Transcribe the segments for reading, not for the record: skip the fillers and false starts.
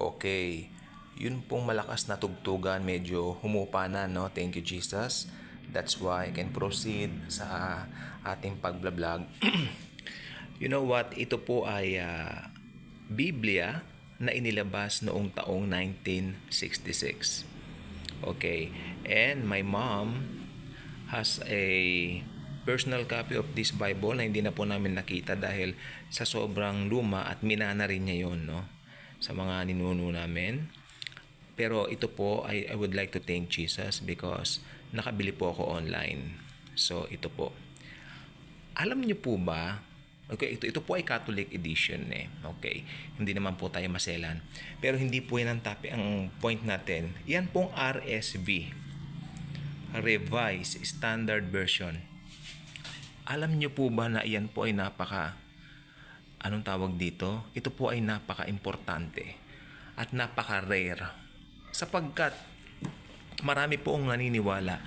Okay. Yun pong malakas na tugtugan, medyo humupa na, no? Thank you, Jesus. That's why I can proceed sa ating pagbablog. You know what? Ito po ay Biblia na inilabas noong taong 1966. Okay. And my mom has a personal copy of this Bible na hindi na po namin nakita dahil sa sobrang luma at minana rin niya yun, no? Sa mga ninuno namin. Pero ito po, I would like to thank Jesus because nakabili po ako online. So ito po. Alam niyo po ba, okay, ito po ay Catholic edition eh. Okay. Hindi naman po tayo maselan. Pero hindi po yan ang point natin. Yan pong RSV. Revised Standard Version. Alam niyo po ba na yan po ay anong tawag dito? Ito po ay napaka-importante at napaka-rare sapagkat marami po ang naniniwala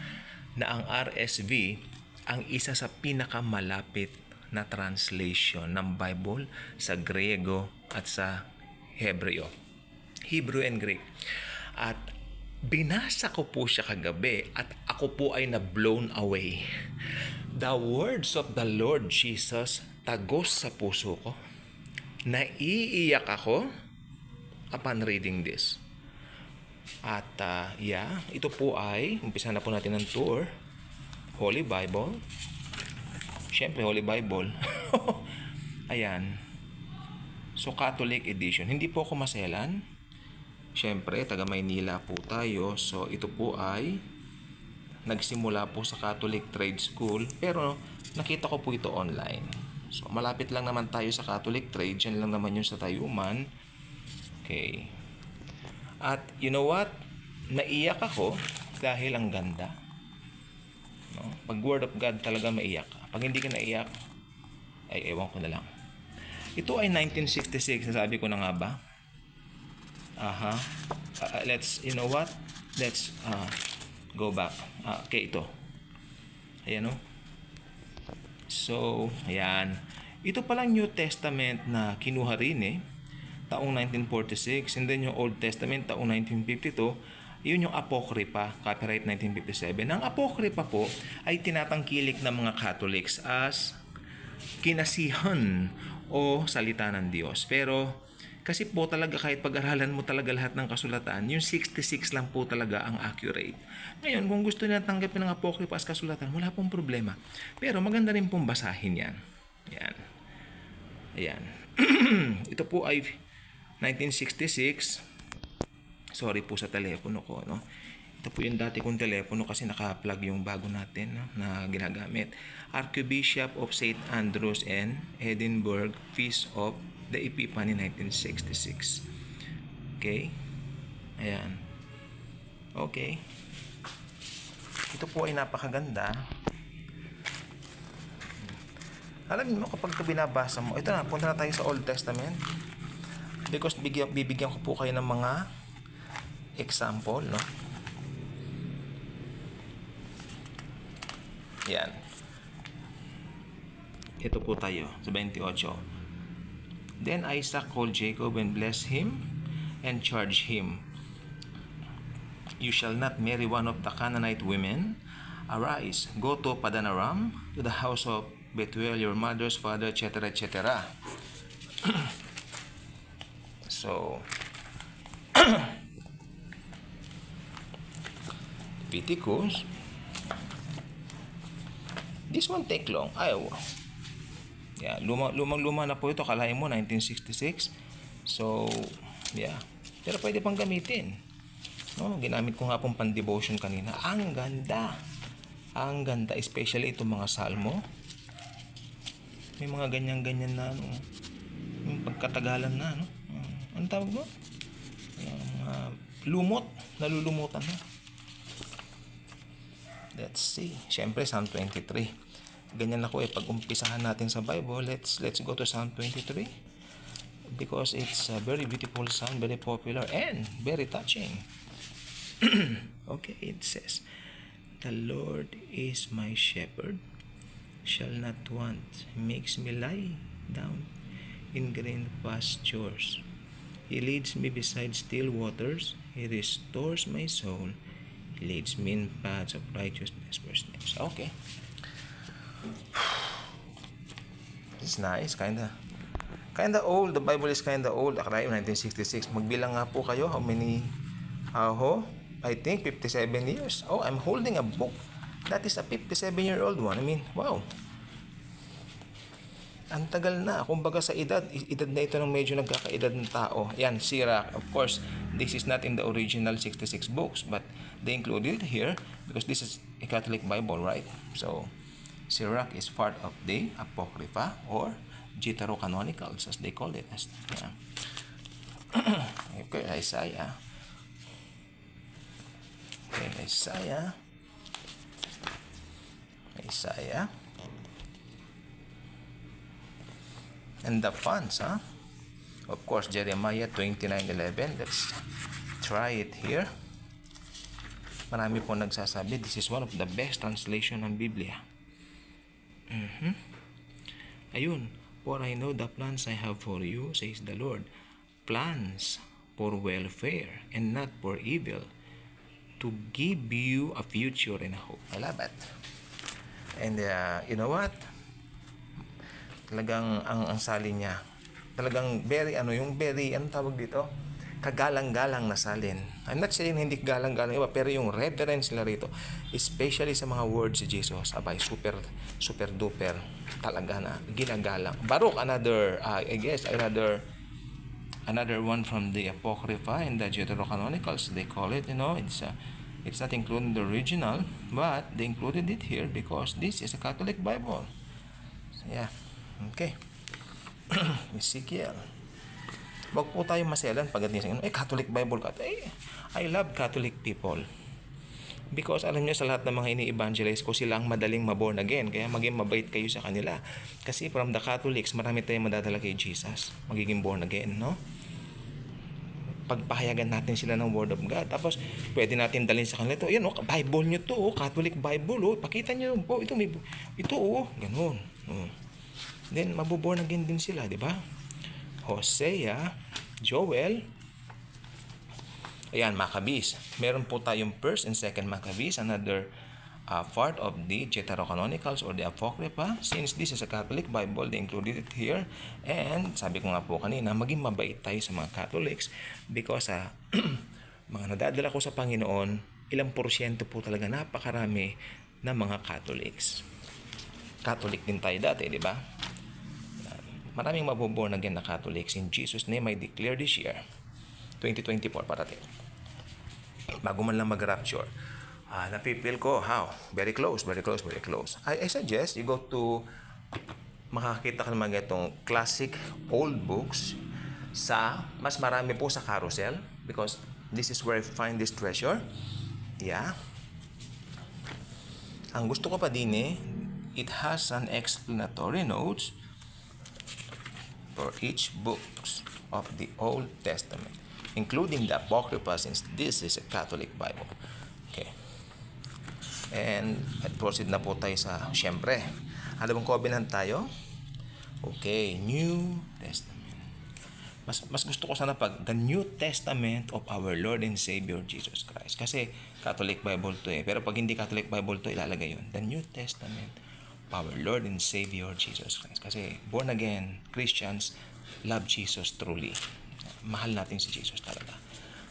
na ang RSV ang isa sa pinakamalapit na translation ng Bible sa Griego at sa Hebreo. Hebrew and Greek. At binasa ko po siya kagabi at ako po ay na-blown away. The words of the Lord Jesus tagos sa puso ko. Naiiyak ako upon reading this. At ito po ay, umpisa na po natin ang tour. Holy Bible. Siyempre, Holy Bible. Ayan. So, Catholic edition. Hindi po ako maselan. Siyempre, taga Maynila po tayo. So, ito po ay nagsimula po sa Catholic Trade School. Pero, nakita ko po ito online. So, malapit lang naman tayo sa Catholic Trade. Yan lang naman yun sa Tayuman. Okay. At you know what? Naiyak ako dahil ang ganda. No? Pag Word of God talaga maiyak ka. Pag hindi ka naiyak, ay ewan ko na lang. Ito ay 1966, nasabi ko na nga ba? You know what? Let's go back. Okay, ito. Ayan o. So, ayan. Ito palang New Testament na kinuha rin taong 1946, and then yung Old Testament taong 1952, yun yung Apocrypha, copyright 1957. Ang Apocrypha po ay tinatangkilik ng mga Catholics as kinasihan o salita ng Diyos. Pero kasi po talaga kahit pag-aralan mo talaga lahat ng kasulatan, yung 66 lang po talaga ang accurate. Ngayon, kung gusto nila tanggapin ng Apocrypha as kasulatan, wala pong problema. Pero maganda rin pong basahin yan. Yan. Ayan. Ito po ay 1966. Sorry po sa telepono ko, no? Ito po yung dati kong telepono kasi naka-plug yung bago natin, no, na ginagamit. Archbishop of St. Andrews and Edinburgh, Feast of the Epiphany 1966. Okay? Ayan. Okay. Ito po ay napakaganda. Alam mo kapag ito binabasa mo, ito na, punta na tayo sa Old Testament. Because bibigyan ko po kayo ng mga example, no? Yan. Ito po tayo sa 28. Then Isaac called Jacob and blessed him and charged him, "You shall not marry one of the Canaanite women. Arise, go to Padan Aram, to the house of Bethuel, your mother's father," etc., etc. So, Leviticus. This one take long. Yeah, lumang-luma na po ito. Kalahin mo, 1966. So, yeah. Pero pwede pang gamitin. No, ginamit ko nga pong pan-devotion kanina. Ang ganda. Ang ganda. Especially itong mga salmo. May mga ganyan-ganyan na, yung pagkatagalan na, no? Ano tawag mo? Lumot. Nalulumutan na. Let's see. Siyempre, Psalm 23. Ganyan ako pag umpisahan natin sa Bible, let's go to Psalm 23. Because it's a very beautiful psalm, very popular, and very touching. Okay, it says, "The Lord is my shepherd, shall not want. He makes me lie down in green pastures. He leads me beside still waters. He restores my soul. He leads me in paths of righteousness for his names. Okay. It's nice, kinda old. The Bible is kinda old. Akalain 1966. Magbilang nga po kayo. How many? I think 57 years. Oh, I'm holding a book. That is a 57-year-old one. I mean, wow. Ang tagal na. Kumbaga sa edad na ito ng medyo nagkakaedad ng tao. Yan, Sirach. Of course, this is not in the original 66 books, but they included it here because this is a Catholic Bible, right? So, Sirach is part of the Apocrypha or Deuterocanonicals, as they call it. Yeah. Okay, Isaiah. Okay, Isaiah. And the fonts, of course, Jeremiah 29:11. Let's try it here. Marami po nagsasabi, this is one of the best translation ng Biblia. Ayun, for I know the plans I have for you, says the Lord. Plans for welfare and not for evil, to give you a future and a hope. I love it. And you know what? Talagang ang salin niya. Talagang very tawag dito? Kagalang-galang na salin. I'm not saying hindi galang-galang iba, pero yung reverence nila rito, especially sa mga words si Jesus, abay, super duper talaga na ginagalang. Baruch, another one from the Apocrypha and the Deuterocanonicals, they call it, it's not included in the original, but they included it here because this is a Catholic Bible. So, yeah. Okay. Ezekiel. Wag po tayo maselan pagdating sa Catholic Bible ka. I love Catholic people. Because alam niyo sa lahat ng mga ini-evangelize ko, sila ang madaling maborn again. Kaya maging mabait kayo sa kanila. Kasi from the Catholics, marami tayong madadala kay Jesus. Magiging born again, no? Pagpahayagan natin sila ng Word of God. Tapos, pwede natin dalhin sa kanila ito. Yan, Bible nyo to, Catholic Bible, Pakita nyo po, ito, ganun. Then, mabuborn again din sila, di ba? Hosea, Joel, ayan, Maccabees. Meron po tayong 1st and 2nd Maccabees, another part of the Deuterocanonicals or the Apocrypha. Since this is a Catholic Bible, they included it here. And sabi ko nga po kanina, maging mabait tayo sa mga Catholics because mga nadadala ko sa Panginoon, ilang porsyento po talaga napakarami na mga Catholics. Catholic din tayo dati, di ba? Maraming mabuborn again na Catholics. In Jesus' name, I declare this year, 2024 parating. Bago man lang mag-rapture, napipil ko, very close. I suggest you go to, makakita ka naman itong classic old books mas marami po sa carousel because this is where I find this treasure. Yeah. Ang gusto ko pa din it has an explanatory notes for each book of the Old Testament, including the Apocrypha, since this is a Catholic Bible. Okay. And proceed na po tayo sa, syempre, ano bang covenant tayo? Okay, New Testament. Mas gusto ko sana the New Testament of our Lord and Savior Jesus Christ. Kasi Catholic Bible to pero pag hindi Catholic Bible to, ilalagay yun. The New Testament of our Lord and Savior Jesus Christ. Kasi born again Christians love Jesus truly. Mahal natin si Jesus talaga.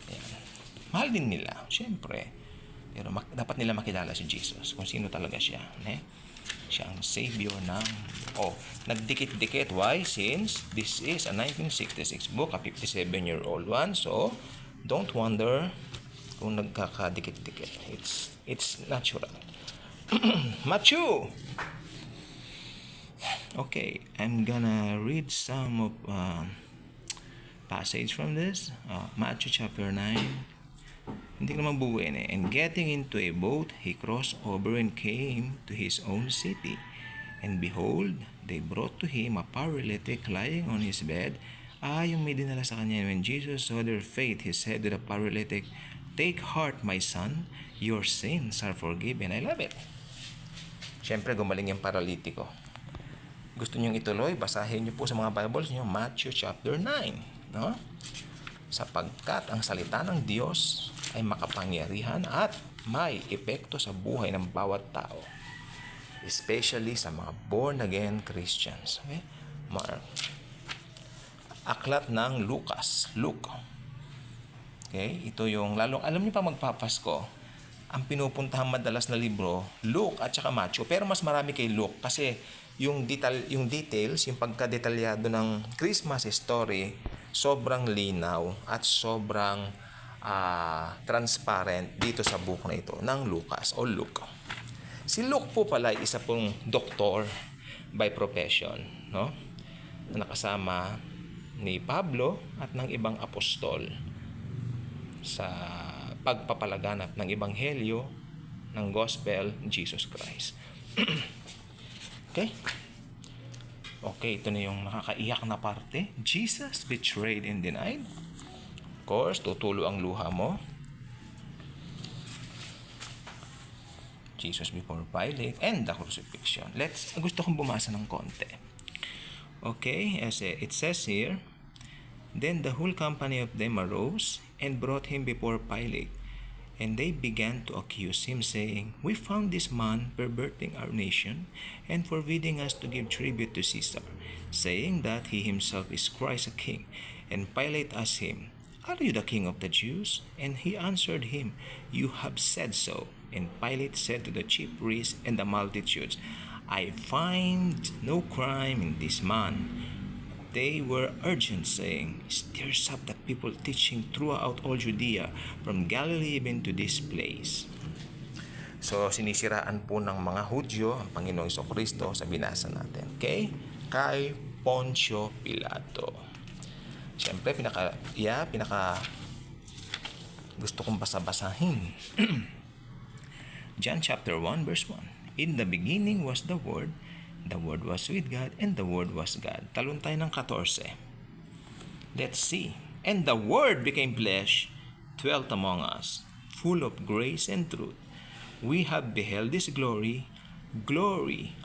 Ayan. Mahal din nila, syempre. Pero dapat nila makilala si Jesus, kung sino talaga siya. Siya ang Savior ng... nagdikit-dikit. Why? Since this is a 1966 book, a 57-year-old one. So, don't wonder kung nagkakadikit-dikit. It's natural. Matthew! Okay, I'm gonna read some of passage from this. Matthew chapter 9. Hindi ko naman buuin And getting into a boat, he crossed over and came to his own city. And behold, they brought to him a paralytic lying on his bed. Yung may dinala sa kanya. When Jesus saw their faith, he said to the paralytic, "Take heart, my son, your sins are forgiven." I love it. Siyempre, gumaling yung paralitiko. Gusto nyo ituloy, basahin nyo po sa mga Bibles nyo, Matthew chapter 9. No? sapagkat ang salita ng Diyos ay makapangyarihan at may epekto sa buhay ng bawat tao, especially sa mga born-again Christians. Okay? Aklat ng Luke. Okay? Ito yung, lalong alam niyo pa magpapasko, ang pinupuntahan madalas na libro, Luke at saka Matthew, pero mas marami kay Luke kasi yung details, yung pagkadetalyado ng Christmas story, sobrang linaw at sobrang transparent dito sa book na ito ng Lucas o Luke. Si Luke po pala ay isa pong doktor by profession, no? Na nakasama ni Pablo at ng ibang apostol sa pagpapalaganap ng ebanghelyo ng gospel Jesus Christ. Okay? Okay, ito na yung nakakaiyak na parte. Jesus betrayed and denied. Of course, tutulo ang luha mo. Jesus before Pilate and the crucifixion. Gusto kong bumasa ng konti. Okay, it says here, then the whole company of them arose and brought him before Pilate. And they began to accuse him, saying, we found this man perverting our nation and forbidding us to give tribute to Caesar, saying that he himself is Christ a king. And Pilate asked him, are you the king of the Jews? And he answered him, you have said so. And Pilate said to the chief priests and the multitudes, I find no crime in this man. They were urgent, saying, stirs up the people, teaching throughout all Judea, from Galilee even to this place. So, sinisiraan po ng mga Hudyo ang Panginoong Jesucristo sa binasa natin. Okay? Kay Poncio Pilato. Siyempre, pinaka gusto kong basa-basahin. John chapter 1 verse 1. In the beginning was the Word was with God, and the Word was God. Talon tayo ng 14. Let's see. And the Word became flesh, dwelt among us, full of grace and truth. We have beheld His glory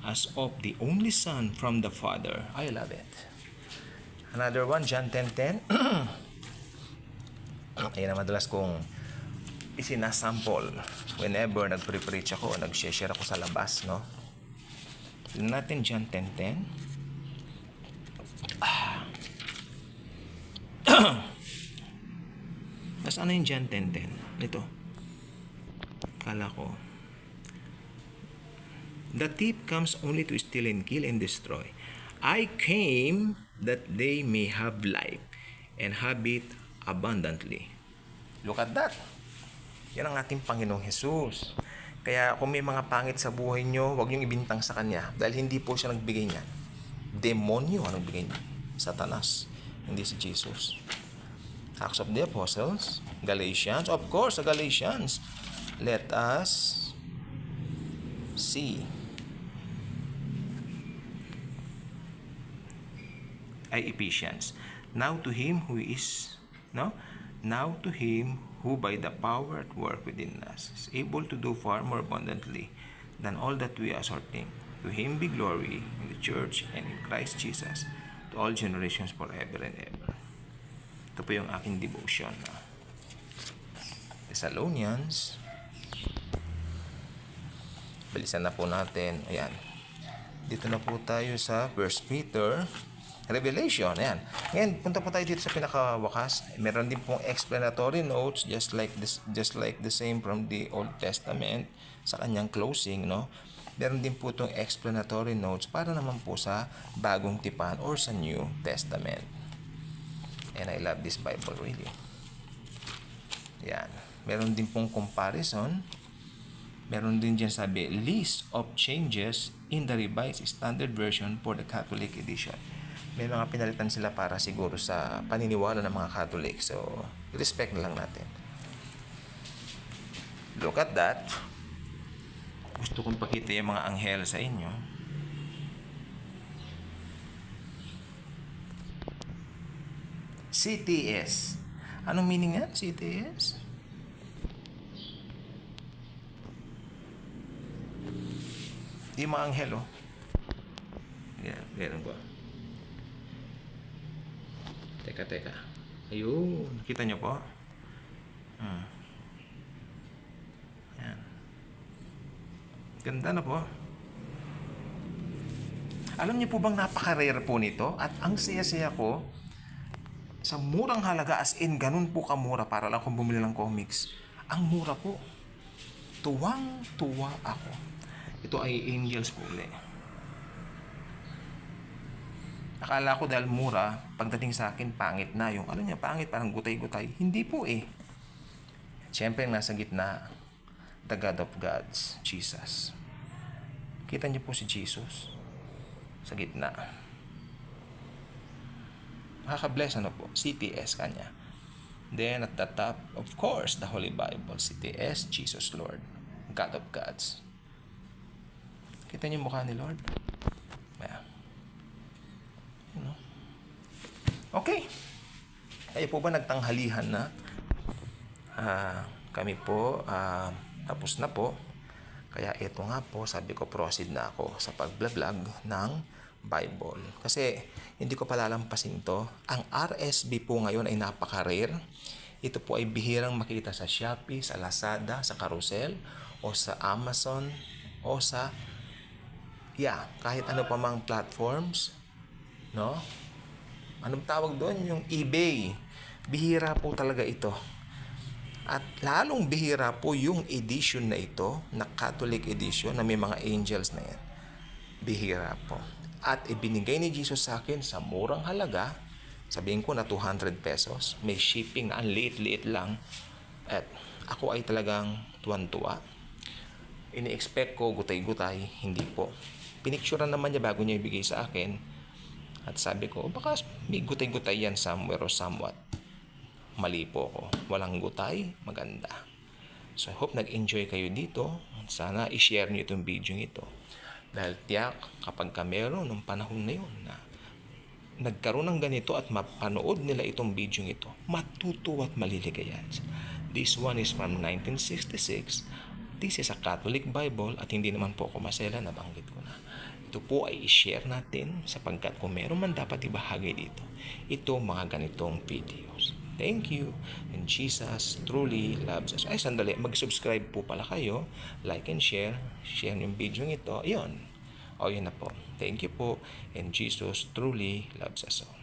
as of the only Son from the Father. I love it. Another one, John 10:10. Ayan ang madalas kong isinasample whenever nagpre-preach ako, nag-share ako sa labas, no? Tignan natin John 10:10. Tapos ano yung John 10:10? Ito. Kala ko. The thief comes only to steal and kill and destroy. I came that they may have life and have it abundantly. Look at that. Yan ang ating Panginoong Jesus. Kaya kung may mga pangit sa buhay nyo, huwag niyong ibintang sa Kanya. Dahil hindi po siya nagbigay niyan. Demonyo ang nagbigay niya. Satanas. Hindi si Jesus. Acts of the Apostles. Galatians. Of course, sa Galatians. Let us see. Ephesians. Now to Him who by the power at work within us is able to do far more abundantly than all that we ask or think. To Him be glory in the church and in Christ Jesus to all generations forever and ever. Ito po yung aking devotion. Thessalonians. Balisan na po natin. Ayan. Dito na po tayo sa 1 Peter Revelation, ayan. Ngayon, punta po tayo dito sa pinakawakas. Meron din pong explanatory notes just like the same from the Old Testament sa kanyang closing, no? Meron din po itong explanatory notes para naman po sa Bagong Tipan or sa New Testament. And I love this Bible really. Ayan. Meron din pong comparison. Meron din dyan sabi, list of changes in the Revised Standard Version for the Catholic Edition. May mga pinalitan sila para siguro sa paniniwala ng mga Catholic. So, respect na lang natin. Look at that. Gusto kong pakita yung mga anghel sa inyo. CTS. Anong meaning yan? CTS? Yung mga anghel, oh. Yan, ganun ba? Teka. Ayun. Nakita niyo po? Yan. Ganda na po. Alam niyo po bang napaka-rare po nito? At ang saya-saya ko, sa murang halaga, as in, ganun po kamura para lang kung bumili ng comics. Ang mura po. Tuwang-tuwa ako. Ito ay Angels po ulit. Akala ko dahil mura, pagdating sa akin, pangit na. Yung ano niya, pangit, parang gutay-gutay. Hindi po eh. Siyempre, nasa gitna, the God of Gods, Jesus. Kita niyo po si Jesus sa gitna. Nakaka-bless ano po, CTS kanya. Then at the top, of course, the Holy Bible, CTS, Jesus Lord, God of Gods. Kita niyo yung mukha ni Lord? Yeah. You know? Okay. Kayo po ba nagtanghalihan na? Kami po, tapos na po. Kaya ito nga po, sabi ko proceed na ako sa pag-vlog ng Bible. Kasi hindi ko palalampasin to. Ang RSV po ngayon ay napaka-rare. Ito po ay bihirang makita sa Shopee, sa Lazada, sa Carousel, o sa Amazon, o sa kahit ano pa mang platforms. No? Anong tawag doon? Yung eBay. Bihira po talaga ito. At lalong bihira po yung edition na ito, na Catholic edition, na may mga angels na yan. Bihira po. At ibinigay ni Jesus sa akin sa murang halaga, sabihin ko na 200 pesos. May shipping na, ang liit-liit lang. At ako ay talagang tuwan-tuwa. Ini-expect ko gutay-gutay, hindi po. Pinicturean naman niya bago niya ibigay sa akin. At sabi ko, baka may gutay-gutay yan somewhere or somewhat. Mali po ako. Walang gutay, maganda. So I hope nag-enjoy kayo dito. Sana i-share niyo itong video ito. Dahil tiyak, kapag ka meron ng panahon na yun na nagkaroon ng ganito at mapanood nila itong video ito, matutuwa at maliligayan. This one is from 1966. This is a Catholic Bible at hindi naman po ako masela, nabanggit ko na. Ito po ay i-share natin sapagkat kung meron man dapat ibahagi dito, ito mga ganitong videos. Thank you. And Jesus truly loves us. Ay, sandali. Mag-subscribe po pala kayo. Like and share. Share yung video ito. Ayun. O, yun na po. Thank you po. And Jesus truly loves us all.